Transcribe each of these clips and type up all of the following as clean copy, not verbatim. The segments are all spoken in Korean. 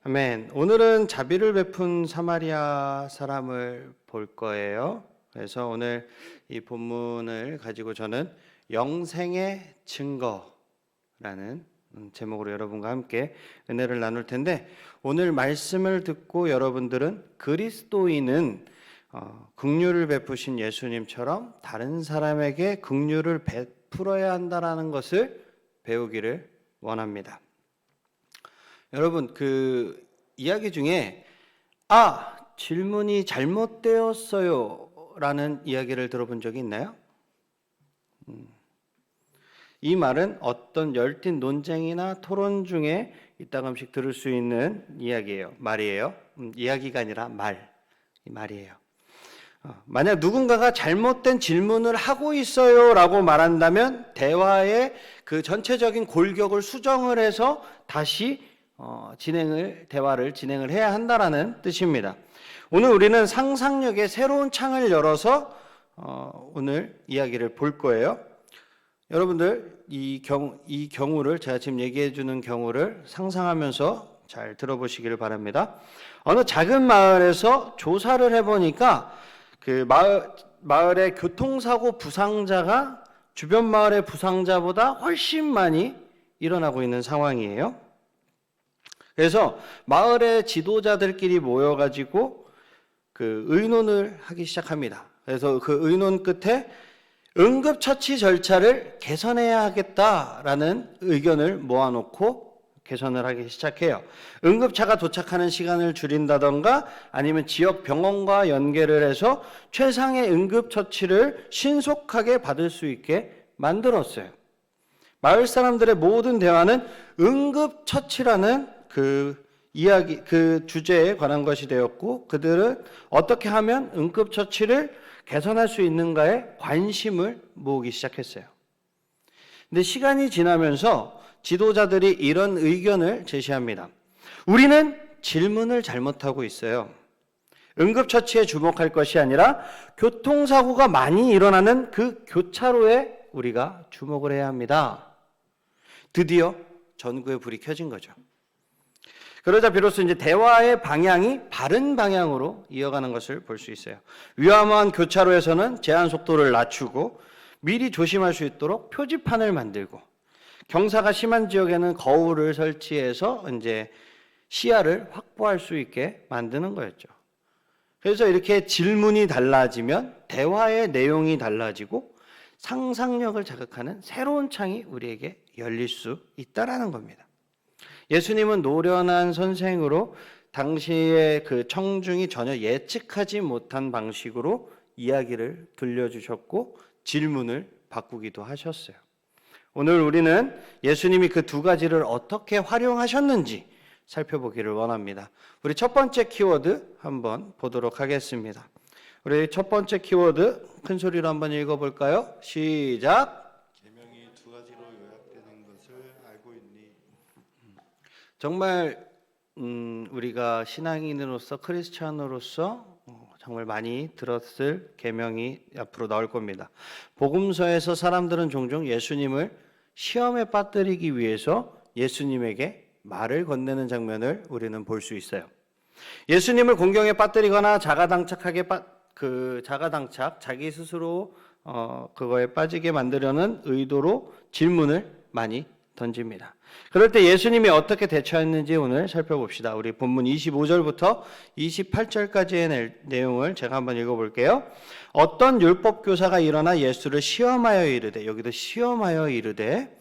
아멘. 오늘은 자비를 베푼 사마리아 사람을 볼 거예요. 그래서 오늘 이 본문을 가지고 저는 영생의 증거라는 제목으로 여러분과 함께 은혜를 나눌 텐데, 오늘 말씀을 듣고 여러분들은 그리스도인은 긍휼을 베푸신 예수님처럼 다른 사람에게 긍휼을 베풀어야 한다라는 것을 배우기를 원합니다. 여러분, 그 이야기 중에 질문이 잘못되었어요 라는 이야기를 들어본 적이 있나요? 이 말은 어떤 열띤 논쟁이나 토론 중에 이따금씩 들을 수 있는 말이에요. 이야기가 아니라 말이에요. 만약 누군가가 잘못된 질문을 하고 있어요 라고 말한다면 대화의 그 전체적인 골격을 수정을 해서 다시 대화를 진행을 해야 한다라는 뜻입니다. 오늘 우리는 상상력의 새로운 창을 열어서 오늘 이야기를 볼 거예요. 여러분들 이 경우를, 제가 지금 얘기해 주는 경우를 상상하면서 잘 들어보시기를 바랍니다. 어느 작은 마을에서 조사를 해보니까 그 마을의 교통사고 부상자가 주변 마을의 부상자보다 훨씬 많이 일어나고 있는 상황이에요. 그래서 마을의 지도자들끼리 모여가지고 그 의논을 하기 시작합니다. 그래서 그 의논 끝에 응급처치 절차를 개선해야 하겠다라는 의견을 모아놓고 개선을 하기 시작해요. 응급차가 도착하는 시간을 줄인다던가 아니면 지역 병원과 연계를 해서 최상의 응급처치를 신속하게 받을 수 있게 만들었어요. 마을 사람들의 모든 대화는 응급처치라는 그 주제에 관한 것이 되었고, 그들은 어떻게 하면 응급처치를 개선할 수 있는가에 관심을 모으기 시작했어요. 근데 시간이 지나면서 지도자들이 이런 의견을 제시합니다. 우리는 질문을 잘못하고 있어요. 응급처치에 주목할 것이 아니라 교통사고가 많이 일어나는 그 교차로에 우리가 주목을 해야 합니다. 드디어 전구의 불이 켜진 거죠. 그러자 비로소 이제 대화의 방향이 바른 방향으로 이어가는 것을 볼 수 있어요. 위험한 교차로에서는 제한 속도를 낮추고 미리 조심할 수 있도록 표지판을 만들고, 경사가 심한 지역에는 거울을 설치해서 이제 시야를 확보할 수 있게 만드는 거였죠. 그래서 이렇게 질문이 달라지면 대화의 내용이 달라지고 상상력을 자극하는 새로운 창이 우리에게 열릴 수 있다라는 겁니다. 예수님은 노련한 선생으로 당시의 그 청중이 전혀 예측하지 못한 방식으로 이야기를 들려주셨고 질문을 바꾸기도 하셨어요. 오늘 우리는 예수님이 그 두 가지를 어떻게 활용하셨는지 살펴보기를 원합니다. 우리 첫 번째 키워드 한번 보도록 하겠습니다. 우리 첫 번째 키워드 큰 소리로 한번 읽어볼까요? 시작! 정말 우리가 신앙인으로서, 크리스찬으로서 정말 많이 들었을 계명이 앞으로 나올 겁니다. 복음서에서 사람들은 종종 예수님을 시험에 빠뜨리기 위해서 예수님에게 말을 건네는 장면을 우리는 볼 수 있어요. 예수님을 공경에 빠뜨리거나 자기 스스로 그거에 빠지게 만들려는 의도로 질문을 많이 던집니다. 그럴 때 예수님이 어떻게 대처했는지 오늘 살펴봅시다. 우리 본문 25절부터 28절까지의 내용을 제가 한번 읽어볼게요. 어떤 율법교사가 일어나 예수를 시험하여 이르되, 여기도 시험하여 이르되,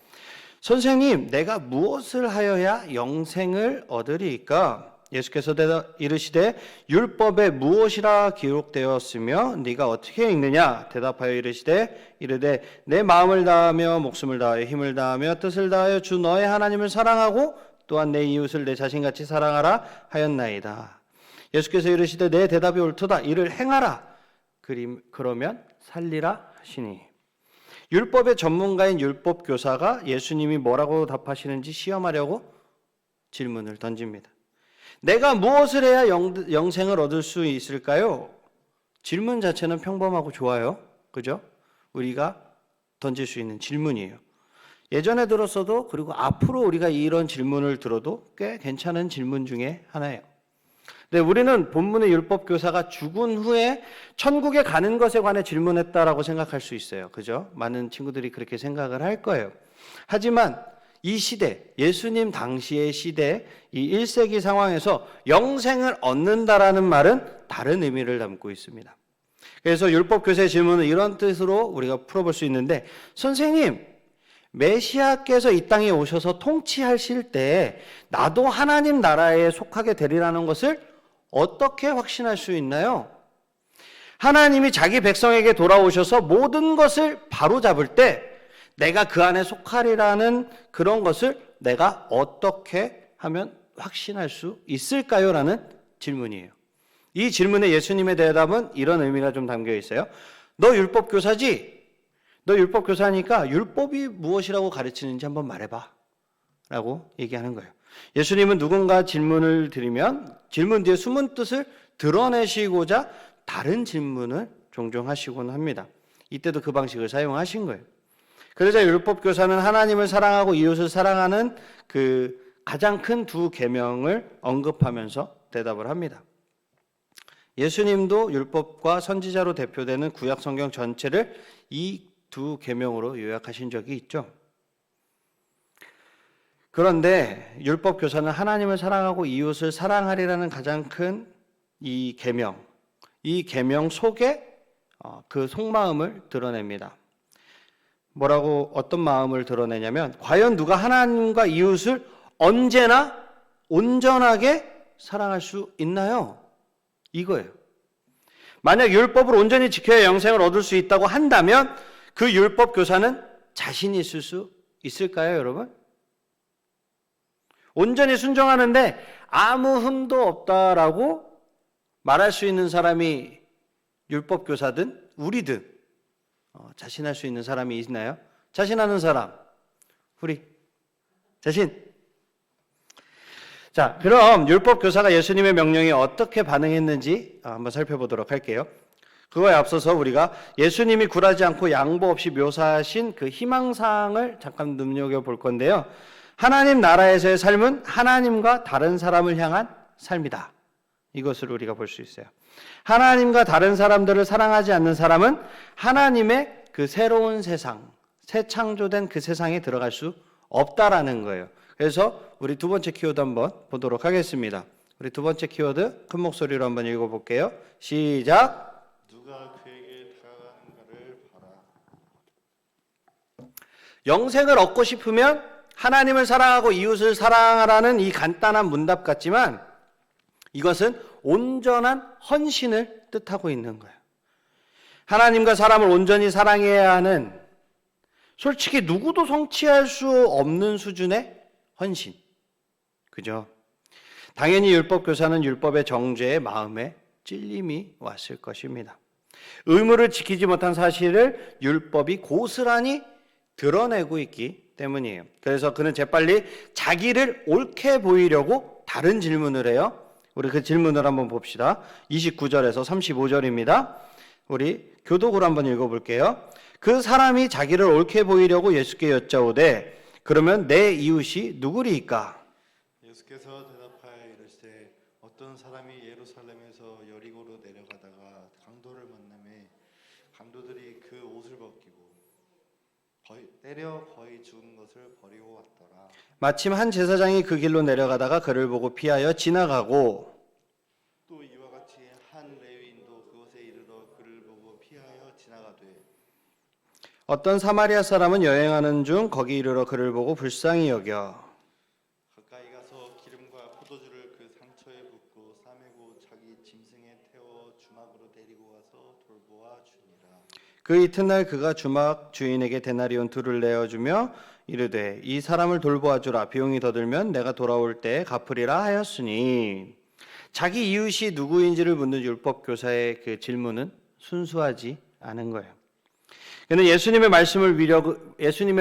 선생님, 내가 무엇을 하여야 영생을 얻으리이까? 예수께서 이르시되, 율법에 무엇이라 기록되었으며 네가 어떻게 읽느냐? 대답하여 이르되 내 마음을 다하며 목숨을 다하여 힘을 다하며 뜻을 다하여 주 너의 하나님을 사랑하고 또한 내 이웃을 내 자신같이 사랑하라 하였나이다. 예수께서 이르시되 내 대답이 옳도다. 이를 행하라. 그러면 살리라 하시니. 율법의 전문가인 율법교사가 예수님이 뭐라고 답하시는지 시험하려고 질문을 던집니다. 내가 무엇을 해야 영생을 얻을 수 있을까요? 질문 자체는 평범하고 좋아요. 그죠? 우리가 던질 수 있는 질문이에요. 예전에 들었어도 그리고 앞으로 우리가 이런 질문을 들어도 꽤 괜찮은 질문 중에 하나예요. 근데 우리는 본문의 율법교사가 죽은 후에 천국에 가는 것에 관해 질문했다라고 생각할 수 있어요. 그죠? 많은 친구들이 그렇게 생각을 할 거예요. 하지만 이 시대, 예수님 당시의 시대, 이 1세기 상황에서 영생을 얻는다라는 말은 다른 의미를 담고 있습니다. 그래서 율법교사의 질문은 이런 뜻으로 우리가 풀어볼 수 있는데, 선생님, 메시아께서 이 땅에 오셔서 통치하실 때 나도 하나님 나라에 속하게 되리라는 것을 어떻게 확신할 수 있나요? 하나님이 자기 백성에게 돌아오셔서 모든 것을 바로잡을 때 내가 그 안에 속하리라는 그런 것을 내가 어떻게 하면 확신할 수 있을까요? 라는 질문이에요. 이 질문에 예수님의 대답은 이런 의미가 좀 담겨 있어요. 너 율법교사지? 너 율법교사니까 율법이 무엇이라고 가르치는지 한번 말해봐 라고 얘기하는 거예요. 예수님은 누군가 질문을 드리면 질문 뒤에 숨은 뜻을 드러내시고자 다른 질문을 종종 하시곤 합니다. 이때도 그 방식을 사용하신 거예요. 그러자 율법교사는 하나님을 사랑하고 이웃을 사랑하는 그 가장 큰 두 계명을 언급하면서 대답을 합니다. 예수님도 율법과 선지자로 대표되는 구약 성경 전체를 이 두 계명으로 요약하신 적이 있죠. 그런데 율법 교사는 하나님을 사랑하고 이웃을 사랑하리라는 가장 큰 이 계명 속에 그 속마음을 드러냅니다. 뭐라고 어떤 마음을 드러내냐면 과연 누가 하나님과 이웃을 언제나 온전하게 사랑할 수 있나요? 이거예요. 만약 율법을 온전히 지켜야 영생을 얻을 수 있다고 한다면 그 율법 교사는 자신이 있을 수 있을까요, 여러분? 온전히 순종하는데 아무 흠도 없다라고 말할 수 있는 사람이 율법 교사든 우리든 자신할 수 있는 사람이 있나요? 자신하는 사람, 우리 자신. 자, 그럼 율법 교사가 예수님의 명령에 어떻게 반응했는지 한번 살펴보도록 할게요. 그거에 앞서서 우리가 예수님이 굴하지 않고 양보 없이 묘사하신 그 희망사항을 잠깐 눈여겨볼 건데요. 하나님 나라에서의 삶은 하나님과 다른 사람을 향한 삶이다. 이것을 우리가 볼 수 있어요. 하나님과 다른 사람들을 사랑하지 않는 사람은 하나님의 그 새로운 세상, 새 창조된 그 세상에 들어갈 수 없다라는 거예요. 그래서 우리 두 번째 키워드 한번 보도록 하겠습니다. 우리 두 번째 키워드 큰 목소리로 한번 읽어볼게요. 시작. 누가 그에게 다가가는가를 봐라. 영생을 얻고 싶으면 하나님을 사랑하고 이웃을 사랑하라는 이 간단한 문답 같지만 이것은 온전한 헌신을 뜻하고 있는 거예요. 하나님과 사람을 온전히 사랑해야 하는 솔직히 누구도 성취할 수 없는 수준의 헌신. 그죠? 당연히 율법교사는 율법의 정죄에 마음에 찔림이 왔을 것입니다. 의무를 지키지 못한 사실을 율법이 고스란히 드러내고 있기 때문이에요. 그래서 그는 재빨리 자기를 옳게 보이려고 다른 질문을 해요. 우리 그 질문을 한번 봅시다. 29절에서 35절입니다. 우리 교독으로 한번 읽어볼게요. 그 사람이 자기를 옳게 보이려고 예수께 여짜오되 그러면 내 이웃이 누구리이까? 예수께서 대답하여 이르시되 어떤 사람이 예루살렘에서 여리고로 내려가다가 강도를 만나매 강도들이 그 옷을 벗기고 때려 거의 죽은 것을 버리고 왔더라. 마침 한 제사장이 그 길로 내려가다가 그를 보고 피하여 지나가고 또 이와 같이 한 레위인도 그곳에 이르러 그를 보고 피하여 지나가되 어떤 사마리아 사람은 여행하는 중 거기 이르러 그를 보고 불쌍히 여겨 가까이 가서 기름과 포도주를 그 상처에 붓고 싸매고 자기 짐승에 태워 주막으로 데리고 가서 돌보아 주니라. 그 이튿날 그가 주막 주인에게 데나리온 둘을 내어주며 이르되 이 사람을 돌보아 주라 비용이 더 들면 내가 돌아올 때 갚으리라 하였으니 자기 이웃이 누구인지를 묻는 율법교사의 그 질문은 순수하지 않은 거예요. 그는 예수님의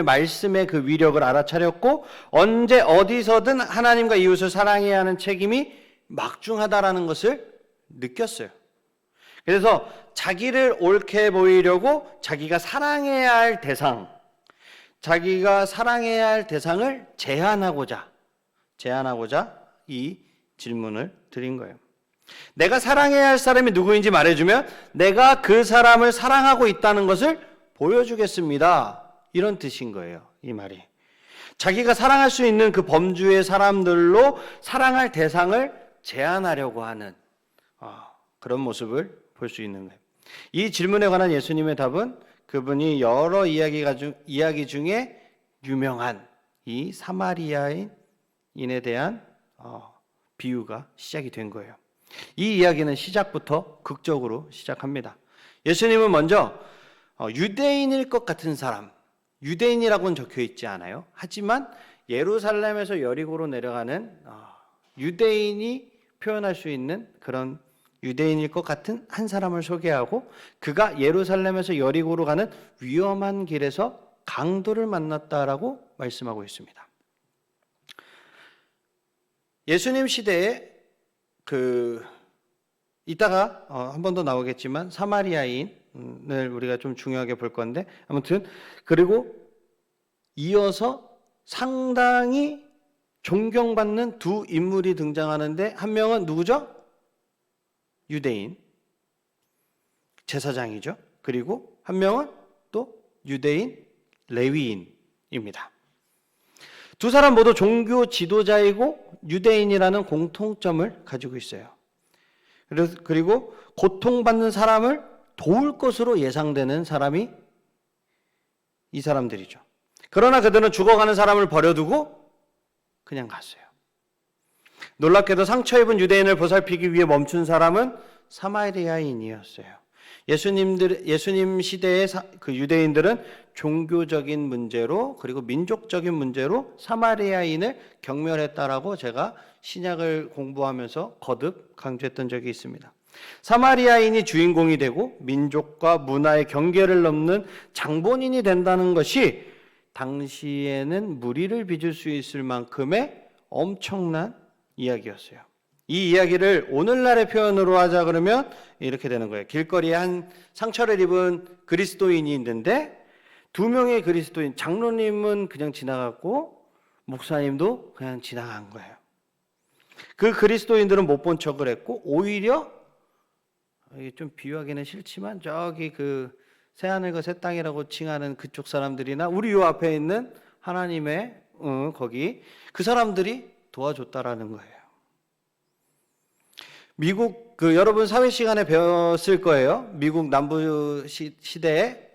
말씀의 그 위력을 알아차렸고 언제 어디서든 하나님과 이웃을 사랑해야 하는 책임이 막중하다라는 것을 느꼈어요. 그래서 자기를 옳게 보이려고 자기가 사랑해야 할 대상, 자기가 사랑해야 할 대상을 제한하고자 이 질문을 드린 거예요. 내가 사랑해야 할 사람이 누구인지 말해주면 내가 그 사람을 사랑하고 있다는 것을 보여주겠습니다. 이런 뜻인 거예요. 이 말이. 자기가 사랑할 수 있는 그 범주의 사람들로 사랑할 대상을 제한하려고 하는 그런 모습을 볼 수 있는 거예요. 이 질문에 관한 예수님의 답은 그분이 여러 이야기 중에 유명한 이 사마리아인에 대한 비유가 시작이 된 거예요. 이 이야기는 시작부터 극적으로 시작합니다. 예수님은 먼저 유대인일 것 같은 사람, 유대인이라고는 적혀 있지 않아요. 하지만 예루살렘에서 여리고로 내려가는 유대인이 표현할 수 있는 그런 유대인일 것 같은 한 사람을 소개하고 그가 예루살렘에서 여리고로 가는 위험한 길에서 강도를 만났다라고 말씀하고 있습니다. 예수님 시대에 이따가 한 번 더 나오겠지만 사마리아인을 우리가 좀 중요하게 볼 건데 아무튼 그리고 이어서 상당히 존경받는 두 인물이 등장하는데 한 명은 누구죠? 유대인 제사장이죠. 그리고 한 명은 또 유대인 레위인입니다. 두 사람 모두 종교 지도자이고 유대인이라는 공통점을 가지고 있어요. 그리고 고통받는 사람을 도울 것으로 예상되는 사람이 이 사람들이죠. 그러나 그들은 죽어가는 사람을 버려두고 그냥 갔어요. 놀랍게도 상처 입은 유대인을 보살피기 위해 멈춘 사람은 사마리아인이었어요. 예수님 시대의 그 유대인들은 종교적인 문제로 그리고 민족적인 문제로 사마리아인을 경멸했다라고 제가 신약을 공부하면서 거듭 강조했던 적이 있습니다. 사마리아인이 주인공이 되고 민족과 문화의 경계를 넘는 장본인이 된다는 것이 당시에는 무리를 빚을 수 있을 만큼의 엄청난 이야기였어요. 이 이야기를 오늘날의 표현으로 하자 그러면 이렇게 되는 거예요. 길거리에 한 상처를 입은 그리스도인이 있는데 두 명의 그리스도인, 장로님은 그냥 지나갔고 목사님도 그냥 지나간 거예요. 그 그리스도인들은 못 본 척을 했고 오히려 이게 좀 비유하기는 싫지만 저기 그 새하늘과 새 땅이라고 칭하는 그쪽 사람들이나 우리 요 앞에 있는 하나님의 거기 그 사람들이 도와줬다라는 거예요. 미국 여러분 사회 시간에 배웠을 거예요. 미국 남부 시대에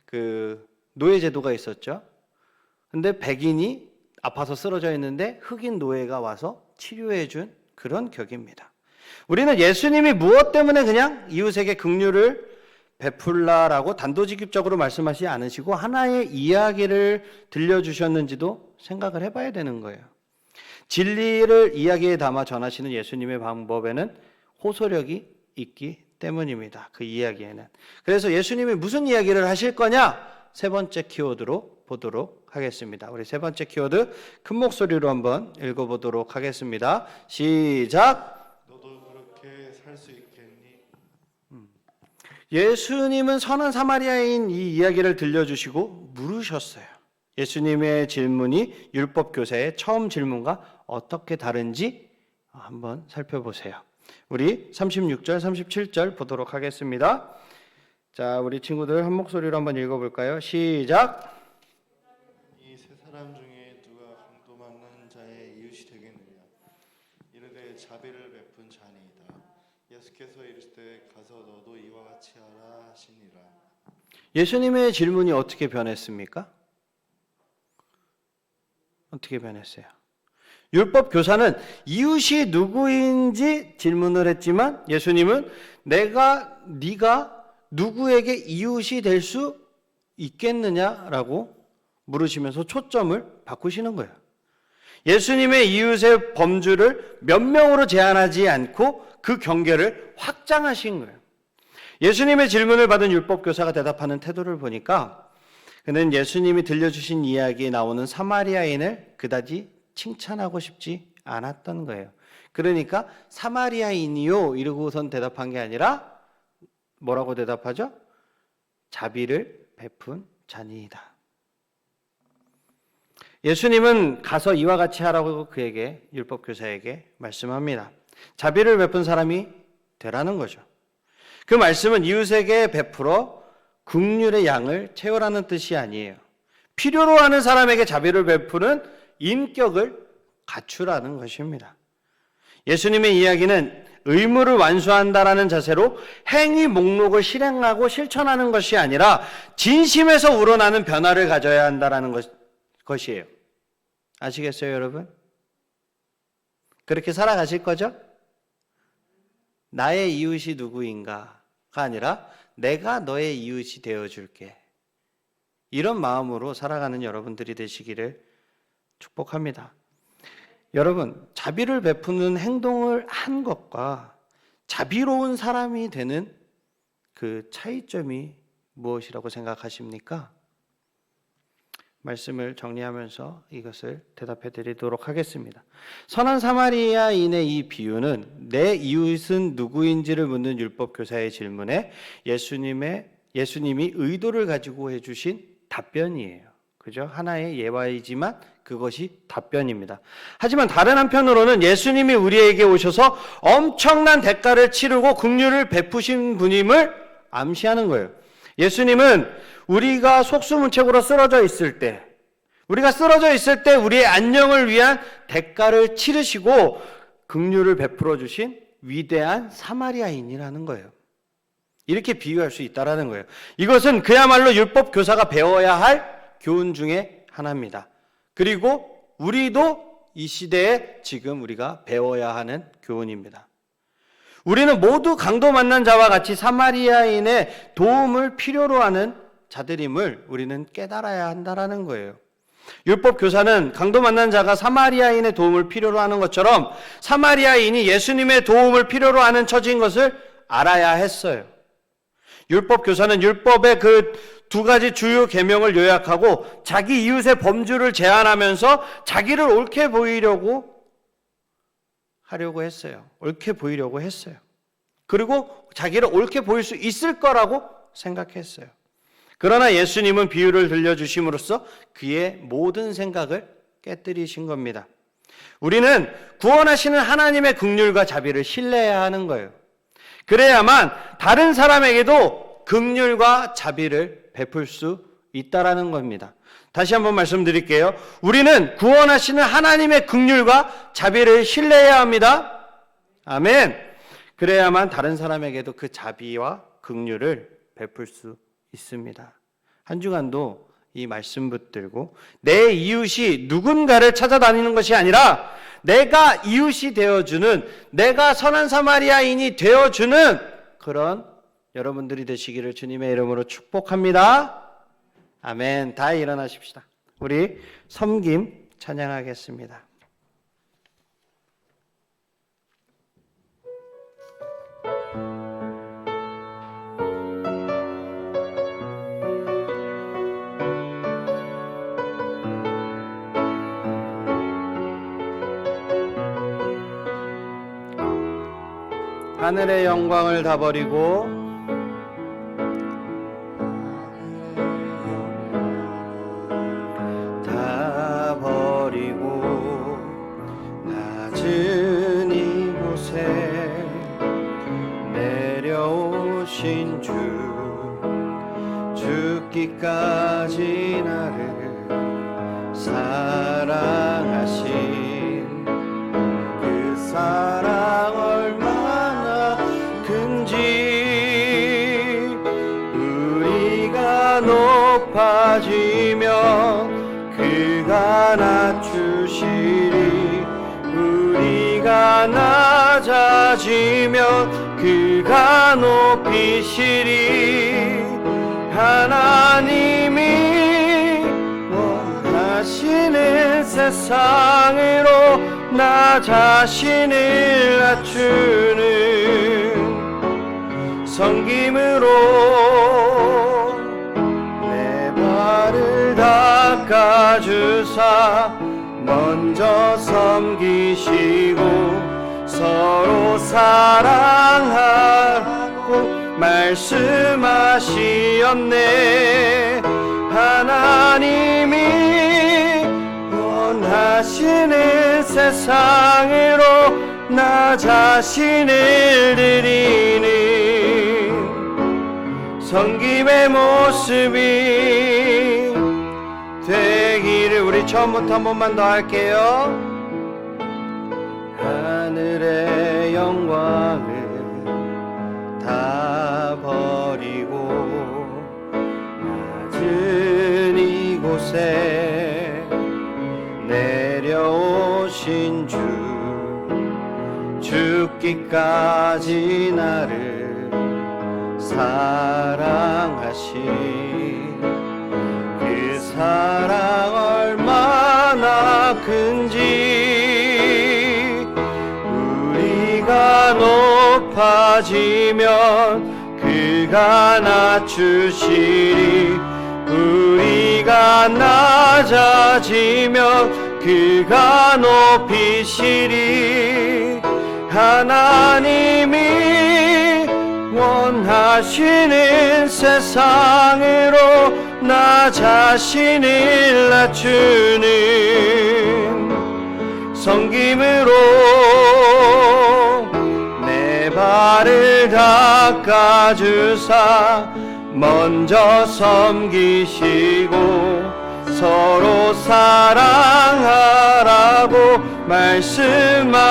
그 노예 제도가 있었죠. 근데 백인이 아파서 쓰러져 있는데 흑인 노예가 와서 치료해 준 그런 격입니다. 우리는 예수님이 무엇 때문에 그냥 이웃에게 긍휼을 베풀라라고 단도직입적으로 말씀하시지 않으시고 하나의 이야기를 들려주셨는지도 생각을 해봐야 되는 거예요. 진리를 이야기에 담아 전하시는 예수님의 방법에는 호소력이 있기 때문입니다. 그 이야기에는. 그래서 예수님이 무슨 이야기를 하실 거냐? 세 번째 키워드로 보도록 하겠습니다. 우리 세 번째 키워드 큰 목소리로 한번 읽어보도록 하겠습니다. 시작! 너도 그렇게 살 수 있겠니? 예수님은 선한 사마리아인 이 이야기를 들려주시고 물으셨어요. 예수님의 질문이 율법 교사의 처음 질문과 어떻게 다른지 한번 살펴보세요. 우리 36절, 37절 보도록 하겠습니다. 자, 우리 친구들 한 목소리로 한번 읽어볼까요? 시작! 이 세 사람 중에 누가 강도받는 자의 이웃이 되겠느냐? 이르되 자비를 베푼 자니이다. 예수께서 이르시되 가서 너도 이와 같이 하라 하시니라. 예수님의 질문이 어떻게 변했습니까? 어떻게 변했어요? 율법 교사는 이웃이 누구인지 질문을 했지만 예수님은 네가 누구에게 이웃이 될 수 있겠느냐라고 물으시면서 초점을 바꾸시는 거예요. 예수님의 이웃의 범주를 몇 명으로 제한하지 않고 그 경계를 확장하신 거예요. 예수님의 질문을 받은 율법 교사가 대답하는 태도를 보니까 그는 예수님이 들려주신 이야기에 나오는 사마리아인을 그다지 칭찬하고 싶지 않았던 거예요. 그러니까 사마리아인이요 이러고선 대답한 게 아니라 뭐라고 대답하죠? 자비를 베푼 자니이다. 예수님은 가서 이와 같이 하라고 그에게 율법교사에게 말씀합니다. 자비를 베푼 사람이 되라는 거죠. 그 말씀은 이웃에게 베풀어 긍휼의 양을 채우라는 뜻이 아니에요. 필요로 하는 사람에게 자비를 베푸는 인격을 갖추라는 것입니다. 예수님의 이야기는 의무를 완수한다라는 자세로 행위 목록을 실행하고 실천하는 것이 아니라 진심에서 우러나는 변화를 가져야 한다라는 것이에요. 아시겠어요, 여러분? 그렇게 살아가실 거죠? 나의 이웃이 누구인가가 아니라 내가 너의 이웃이 되어줄게. 이런 마음으로 살아가는 여러분들이 되시기를 축복합니다. 여러분, 자비를 베푸는 행동을 한 것과 자비로운 사람이 되는 그 차이점이 무엇이라고 생각하십니까? 말씀을 정리하면서 이것을 대답해 드리도록 하겠습니다. 선한 사마리아인의 이 비유는 내 이웃은 누구인지를 묻는 율법교사의 질문에 예수님이 의도를 가지고 해주신 답변이에요. 그죠? 하나의 예화이지만 그것이 답변입니다. 하지만 다른 한편으로는 예수님이 우리에게 오셔서 엄청난 대가를 치르고 긍휼을 베푸신 분임을 암시하는 거예요. 예수님은 우리가 속수무책으로 쓰러져 있을 때, 우리의 안녕을 위한 대가를 치르시고 긍휼을 베풀어 주신 위대한 사마리아인이라는 거예요. 이렇게 비유할 수 있다라는 거예요. 이것은 그야말로 율법 교사가 배워야 할 교훈 중에 하나입니다. 그리고 우리도 이 시대에 지금 우리가 배워야 하는 교훈입니다. 우리는 모두 강도 만난 자와 같이 사마리아인의 도움을 필요로 하는 자들임을 우리는 깨달아야 한다라는 거예요. 율법 교사는 강도 만난 자가 사마리아인의 도움을 필요로 하는 것처럼 사마리아인이 예수님의 도움을 필요로 하는 처지인 것을 알아야 했어요. 율법 교사는 율법의 그 두 가지 주요 계명을 요약하고 자기 이웃의 범주를 제한하면서 자기를 옳게 보이려고 했어요. 옳게 보이려고 했어요. 그리고 자기를 옳게 보일 수 있을 거라고 생각했어요. 그러나 예수님은 비유를 들려주심으로써 그의 모든 생각을 깨뜨리신 겁니다. 우리는 구원하시는 하나님의 긍휼과 자비를 신뢰해야 하는 거예요. 그래야만 다른 사람에게도 긍휼과 자비를 베풀 수 있다라는 겁니다. 다시 한번 말씀드릴게요. 우리는 구원하시는 하나님의 긍휼과 자비를 신뢰해야 합니다. 아멘. 그래야만 다른 사람에게도 그 자비와 긍휼을 베풀 수 있습니다. 한 주간도 이 말씀 붙들고 내 이웃이 누군가를 찾아다니는 것이 아니라 내가 이웃이 되어주는, 내가 선한 사마리아인이 되어주는 그런 여러분들이 되시기를 주님의 이름으로 축복합니다. 아멘. 다 일어나십시다. 우리 섬김 찬양하겠습니다. 하늘의 영광을 다 버리고 낮은 이곳에 내려오신 주, 죽기까지 나를 사랑하신 그 사랑 얼마나 큰지 우리가 높아지면 그가 낮추시리, 우리가 낮아지면 그가 높이시리. 하나님이 원하시는 세상으로 나 자신을 낮추는 섬김으로 내 발을 닦아주사 먼저 섬기시고 서로 사랑하고 말씀하시었네. 하나님이 원하시는 세상으로 나 자신을 드리는 섬김의 모습이 되기를. 우리 처음부터 한 번만 더 할게요. 하늘의 영광을 다 버리고 낮은 이곳에 내려오신 주, 죽기까지 나를 사랑하신 그 사랑 얼마나 큰지, 우리가 높아지면 그가 낮추시리, 우리가 낮아지면 그가 높이시리. 하나님이 원하시는 세상으로 나 자신을 낮추는 섬김으로 내 발을 닦아주사 먼저 섬기시고 서로 사랑하라고 말씀하시었네.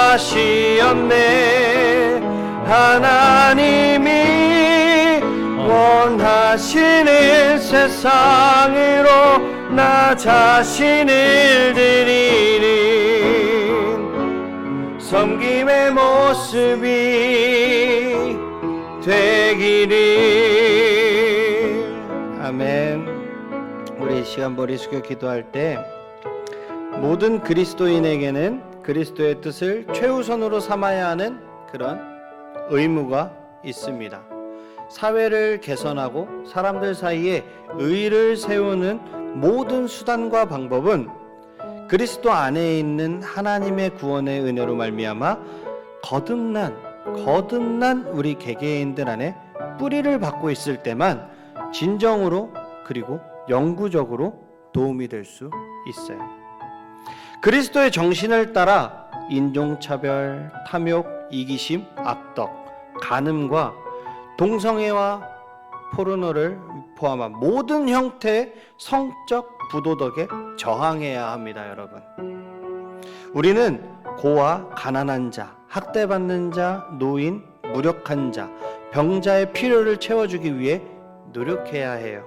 하나님이 원하시는 세상으로 나 자신을 드리는 섬김의 모습이 되기를. 아멘. 우리 이 시간 머리 숙여 기도할 때 모든 그리스도인에게는 그리스도의 뜻을 최우선으로 삼아야 하는 그런 의무가 있습니다. 사회를 개선하고 사람들 사이에 의를 세우는 모든 수단과 방법은 그리스도 안에 있는 하나님의 구원의 은혜로 말미암아 거듭난 우리 개개인들 안에 뿌리를 받고 있을 때만 진정으로 그리고 영구적으로 도움이 될 수 있어요. 그리스도의 정신을 따라 인종차별, 탐욕, 이기심, 악덕, 간음과 동성애와 포르노를 포함한 모든 형태의 성적 부도덕에 저항해야 합니다, 여러분. 우리는 고아, 가난한 자, 학대받는 자, 노인, 무력한 자, 병자의 필요를 채워주기 위해 노력해야 해요.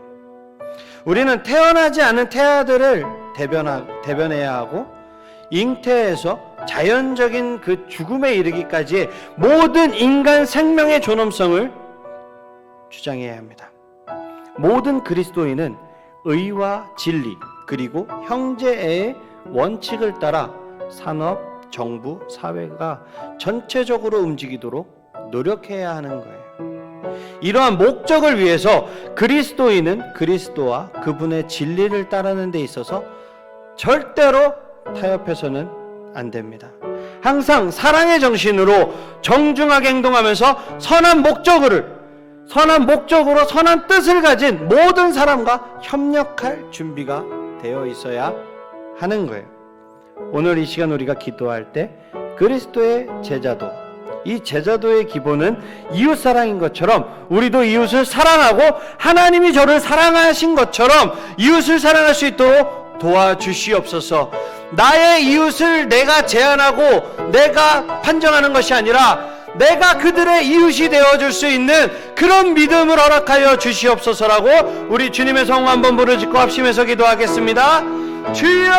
우리는 태어나지 않은 태아들을 대변해야 하고 잉태에서 자연적인 그 죽음에 이르기까지의 모든 인간 생명의 존엄성을 주장해야 합니다. 모든 그리스도인은 의와 진리 그리고 형제애의 원칙을 따라 산업, 정부, 사회가 전체적으로 움직이도록 노력해야 하는 거예요. 이러한 목적을 위해서 그리스도인은 그리스도와 그분의 진리를 따르는 데 있어서 절대로 타협해서는 안 됩니다. 항상 사랑의 정신으로 정중하게 행동하면서 선한 목적으로 선한 뜻을 가진 모든 사람과 협력할 준비가 되어 있어야 하는 거예요. 오늘 이 시간 우리가 기도할 때 그리스도의 제자도, 이 제자도의 기본은 이웃사랑인 것처럼 우리도 이웃을 사랑하고 하나님이 저를 사랑하신 것처럼 이웃을 사랑할 수 있도록 도와주시옵소서. 나의 이웃을 내가 제한하고 내가 판정하는 것이 아니라 내가 그들의 이웃이 되어줄 수 있는 그런 믿음을 허락하여 주시옵소서라고 우리 주님의 성호 한번 부르짖고 합심해서 기도하겠습니다. 주여!